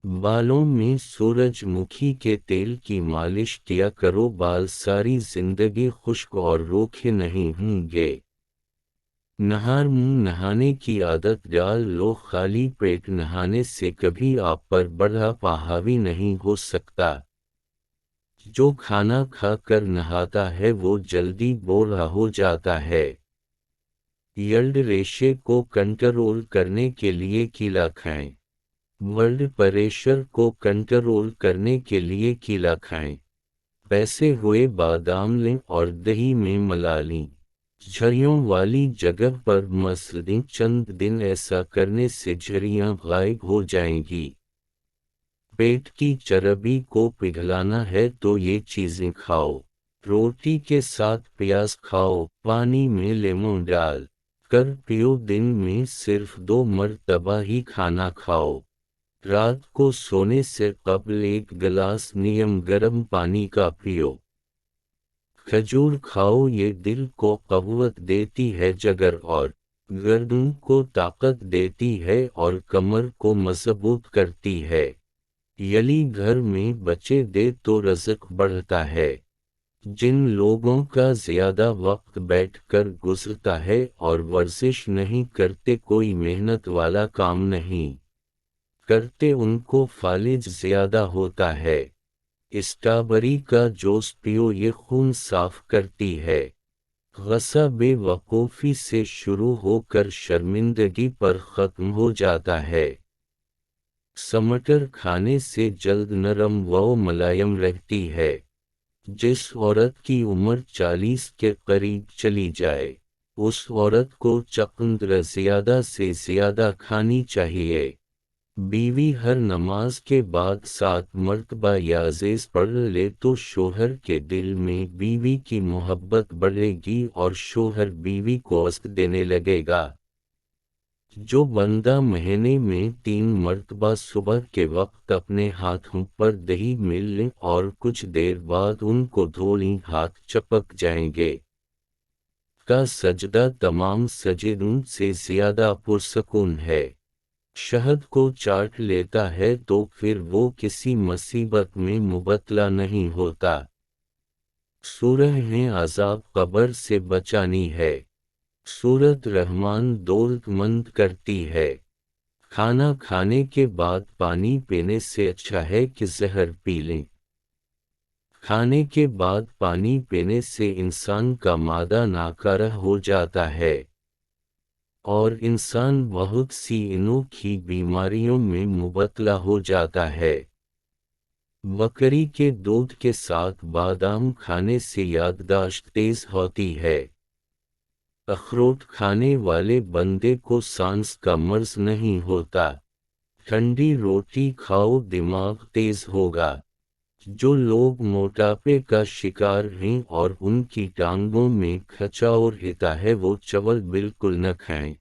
بالوں میں सूरज मुखी के तेल की मालिश किया करो, बाल सारी जिंदगी खुश्क और रूखे नहीं होंगे। नहर मुंह नहाने की आदत डाल लो, खाली पेट नहाने से कभी आप पर बुढ़ापा हावी नहीं हो सकता। जो खाना खा कर नहाता है वो जल्दी बूढ़ा हो जाता है। ब्लड रेशे को कंट्रोल करने के लिए केला खाएं। ब्लड प्रेशर को कंट्रोल करने के लिए केला खाएं। पैसे हुए बादाम लें और दही में मिला लें। झुर्रियों वाली जगह पर मस दें, चंद दिन ऐसा करने से झुर्रियां गायब हो जाएंगी। पेट की चर्बी को पिघलाना है तो ये चीजें खाओ। रोटी के साथ प्याज खाओ, पानी में लेमन डाल कर पियो, दिन में सिर्फ 2 मरतबा ही खाना खाओ। रात को सोने से कबल 1 गिलास नियम गर्म पानी का पियो। खजूर खाओ, ये दिल को क़ुव्वत देती है, जिगर और गर्दन को ताकत देती है और कमर को मजबूत करती है। यली घर में बच्चे दे तो रज़्क़ बढ़ता है। जिन लोगों का ज्यादा वक्त बैठकर गुजरता है और वर्जिश नहीं करते, कोई मेहनत वाला काम नहीं करते, उनको फालिज ज्यादा होता है। स्ट्रॉबेरी का जूस पियो, ये खून साफ करती है। गुस्सा बेवकूफ़ी से शुरू होकर शर्मिंदगी पर ख़त्म हो जाता है। टमाटर खाने से जल्द नरम व मुलायम रहती है। जिस औरत की उम्र 40 के करीब चली जाए, उस औरत को चुकंदर ज्यादा से ज्यादा खानी चाहिए। बीवी हर नमाज के बाद 7 मरतबा याज़ेस पढ़ ले तो शोहर के दिल में बीवी की मोहब्बत बढ़ेगी और शोहर बीवी को इज़्ज़त देने लगेगा। जो बंदा महीने में 3 मरतबा सुबह के वक्त अपने हाथों पर दही मिल लें और कुछ देर बाद उनको धो लें, हाथ चपक जाएंगे। का सजदा तमाम सजदों से ज्यादा पुरसकून है। शहद को चाट लेता है तो फिर वो किसी मुसीबत में मुबतला नहीं होता। सूरह ने अज़ाब कब्र से बचानी है। सूरत रहमान दौलतमंद करती है। खाना खाने के बाद पानी पीने से अच्छा है कि जहर पी लें। खाने के बाद पानी पीने से इंसान का मादा नाकारा हो जाता है और इंसान बहुत सी अनोखी बीमारियों में मुबतला हो जाता है। बकरी के दूध के साथ बादाम खाने से याददाश्त तेज होती है। अखरोट खाने वाले बंदे को सांस का मर्ज नहीं होता। ठंडी रोटी खाओ, दिमाग तेज होगा। जो लोग मोटापे का शिकार हैं और उनकी टांगों में खचाव रहता है, वो चावल बिल्कुल न खाएं।